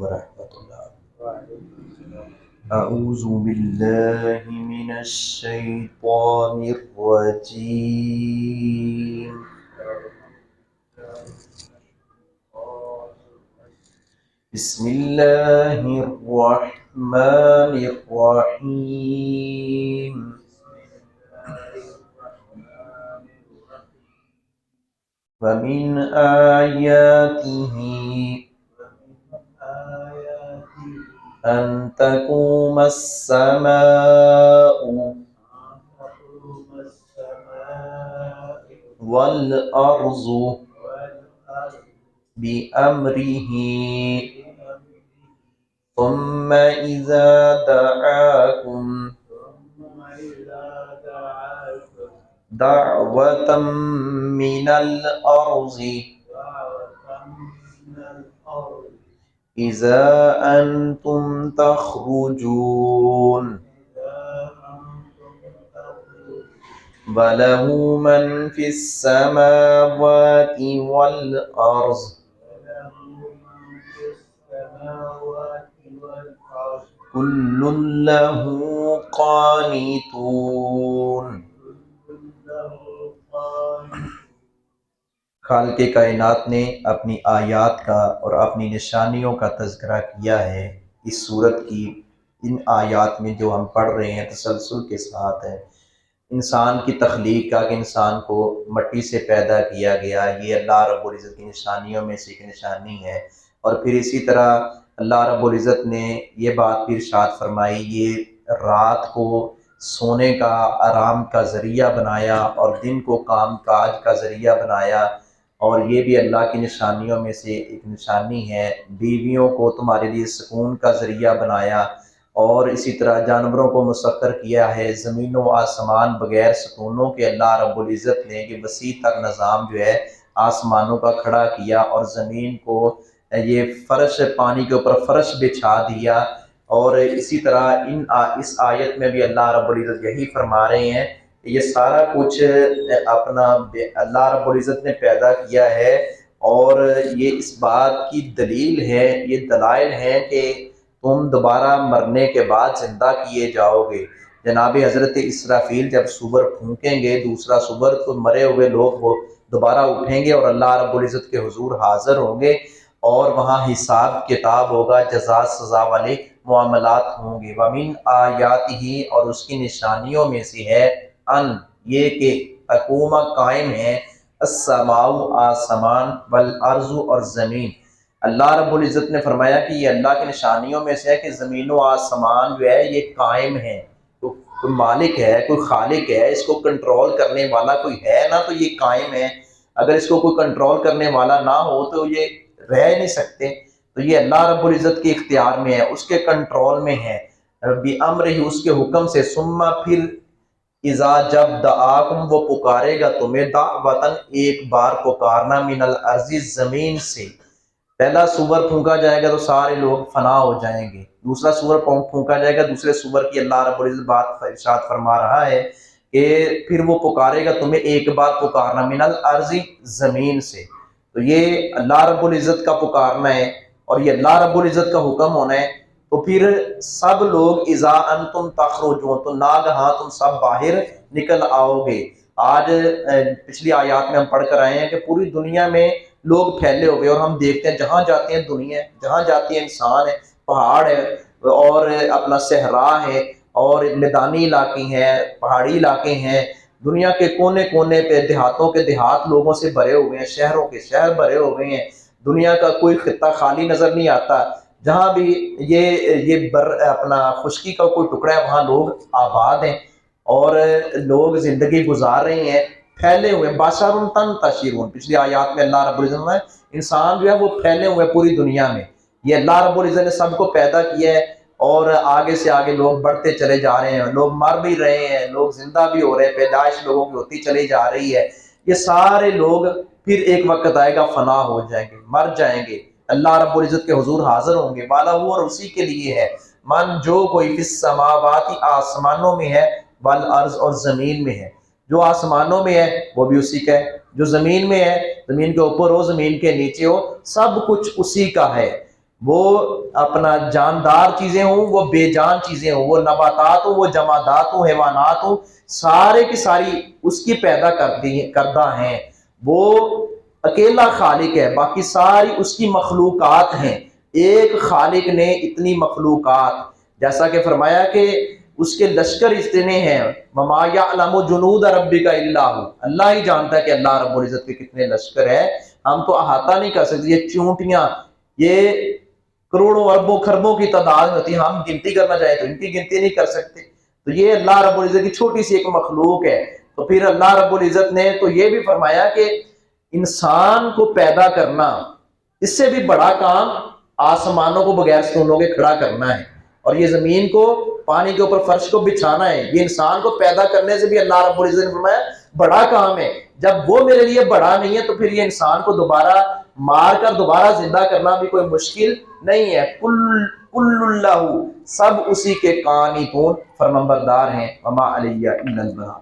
ورحمۃ اللہ۔ اعوذ باللہ من الشیطان الرجیم۔ بسم اللہ الرحمن الرحیم۔ ومن آیاتہ أن تقوم السماء والأرض بأمره ثم إذا دعاكم دعوة من الأرض إذا أنتم تخرجون وله من في السماوات والأرض كل له قانتون۔ خالق کائنات نے اپنی آیات کا اور اپنی نشانیوں کا تذکرہ کیا ہے۔ اس سورت کی ان آیات میں جو ہم پڑھ رہے ہیں تسلسل کے ساتھ ہے، انسان کی تخلیق کا کہ انسان کو مٹی سے پیدا کیا گیا، یہ اللہ رب العزت کی نشانیوں میں سے ایک نشانی ہے۔ اور پھر اسی طرح اللہ رب العزت نے یہ بات بھی ارشاد فرمائی، یہ رات کو سونے کا آرام کا ذریعہ بنایا اور دن کو کام کاج کا ذریعہ بنایا، اور یہ بھی اللہ کی نشانیوں میں سے ایک نشانی ہے۔ بیویوں کو تمہارے لیے سکون کا ذریعہ بنایا، اور اسی طرح جانوروں کو مسخر کیا ہے۔ زمین و آسمان بغیر ستونوں کے اللہ رب العزت نے یہ وسیع تر نظام جو ہے آسمانوں کا کھڑا کیا، اور زمین کو یہ فرش پانی کے اوپر فرش بچھا دیا۔ اور اسی طرح اس آیت میں بھی اللہ رب العزت یہی فرما رہے ہیں، یہ سارا کچھ اپنا اللہ رب العزت نے پیدا کیا ہے، اور یہ اس بات کی دلیل ہے، یہ دلائل ہیں کہ تم دوبارہ مرنے کے بعد زندہ کیے جاؤ گے۔ جناب حضرت اسرافیل جب صور پھونکیں گے، دوسرا صور، تو مرے ہوئے لوگ وہ دوبارہ اٹھیں گے اور اللہ رب العزت کے حضور حاضر ہوں گے، اور وہاں حساب کتاب ہوگا، جزا سزا والے معاملات ہوں گے۔ وَمِنْ آیاتہ، اور اس کی نشانیوں میں سے ہے، ان یہ کہ تقوم قائم ہے، السماء آسمان، والارض اور زمین۔ اللہ رب العزت نے فرمایا کہ یہ اللہ کی نشانیوں میں سے ہے کہ زمین و آسمان جو ہے یہ قائم ہے، کوئی مالک ہے، کوئی خالق ہے، اس کو کنٹرول کرنے والا کوئی ہے نا، تو یہ قائم ہے۔ اگر اس کو کوئی کنٹرول کرنے والا نہ ہو تو یہ رہ نہیں سکتے، تو یہ اللہ رب العزت کے اختیار میں ہے، اس کے کنٹرول میں ہے، بِأَمْرِهِ، اس کے حکم سے، ثم پھر، اذا جب دعاکم وہ پکارے گا تمہیں، دعوتاً ایک بار پکارنا، من الارض زمین سے۔ پہلا سور پھونکا جائے گا تو سارے لوگ فنا ہو جائیں گے، دوسرا سور پھونکا جائے گا، دوسرے سور کی اللہ رب العزت بات ارشاد فرما رہا ہے کہ پھر وہ پکارے گا تمہیں ایک بار پکارنا، من الارض زمین سے۔ تو یہ اللہ رب العزت کا پکارنا ہے، اور یہ اللہ رب العزت کا حکم ہونا ہے، تو پھر سب لوگ اذا انتم تخرجون، تو ناگہاں تم سب باہر نکل آؤ گے۔ آج پچھلی آیات میں ہم پڑھ کر آئے ہیں کہ پوری دنیا میں لوگ پھیلے ہوئے، اور ہم دیکھتے ہیں جہاں جاتے ہیں دنیا ہے، جہاں جاتی ہے انسان ہے، پہاڑ ہے، اور اپنا صحرا ہے، اور میدانی علاقے ہیں، پہاڑی علاقے ہیں، دنیا کے کونے کونے پہ دیہاتوں کے دیہات لوگوں سے بھرے ہوئے ہیں، شہروں کے شہر بھرے ہوئے ہیں، دنیا کا کوئی خطہ خالی نظر نہیں آتا۔ جہاں بھی یہ اپنا خشکی کا کوئی ٹکڑا ہے وہاں لوگ آباد ہیں، اور لوگ زندگی گزار رہے ہیں، پھیلے ہوئے، بشر تنتشرون۔ پچھلی آیات میں اللہ رب العزت نے انسان جو ہے وہ پھیلے ہوئے پوری دنیا میں، یہ اللہ رب العزت نے سب کو پیدا کیا ہے، اور آگے سے آگے لوگ بڑھتے چلے جا رہے ہیں، لوگ مر بھی رہے ہیں، لوگ زندہ بھی ہو رہے ہیں، پیدائش لوگوں کی ہوتی چلی جا رہی ہے۔ یہ سارے لوگ پھر ایک وقت آئے گا فنا ہو جائیں گے، مر جائیں گے، اللہ رب العزت کے حضور حاضر ہوں گے۔ والا وہ، اور اسی کے لیے ہے، من جو کوئی فی السماوات آسمانوں میں ہے، والارض اور زمین میں ہے، جو آسمانوں میں ہے وہ بھی اسی کا ہے، جو زمین میں ہے، زمین کے اوپر ہو، زمین کے نیچے ہو، سب کچھ اسی کا ہے۔ وہ اپنا جاندار چیزیں ہوں، وہ بے جان چیزیں ہوں، وہ نباتات ہوں، وہ جمادات ہوں، حیوانات ہوں، سارے کی ساری اس کی پیدا کردہ ہیں۔ وہ اکیلا خالق ہے، باقی ساری اس کی مخلوقات ہیں۔ ایک خالق نے اتنی مخلوقات، جیسا کہ فرمایا کہ اس کے لشکر اتنے ہیں، وما یعلم جنود ربک الا ہو، اللہ ہی جانتا ہے کہ اللہ رب العزت کے کتنے لشکر ہیں، ہم تو احاطہ نہیں کر سکتے۔ یہ چونٹیاں، یہ کروڑوں اربوں خربوں کی تعداد ہوتی ہے، ہم گنتی کرنا چاہیں تو ان کی گنتی نہیں کر سکتے۔ تو یہ اللہ رب العزت کی چھوٹی سی ایک مخلوق ہے۔ تو پھر اللہ رب العزت نے تو یہ بھی فرمایا کہ انسان کو پیدا کرنا، اس سے بھی بڑا کام آسمانوں کو بغیر ستونوں کے کھڑا کرنا ہے، اور یہ زمین کو، پانی کے اوپر فرش کو بچھانا ہے۔ یہ انسان کو پیدا کرنے سے بھی اللہ رب العزت نے فرمایا بڑا کام ہے۔ جب وہ میرے لیے بڑا نہیں ہے تو پھر یہ انسان کو دوبارہ مار کر دوبارہ زندہ کرنا بھی کوئی مشکل نہیں ہے۔ کل اللہ، سب اسی کے قانتون، فرمانبردار ہیں۔ وما علیہ الا البلاغ۔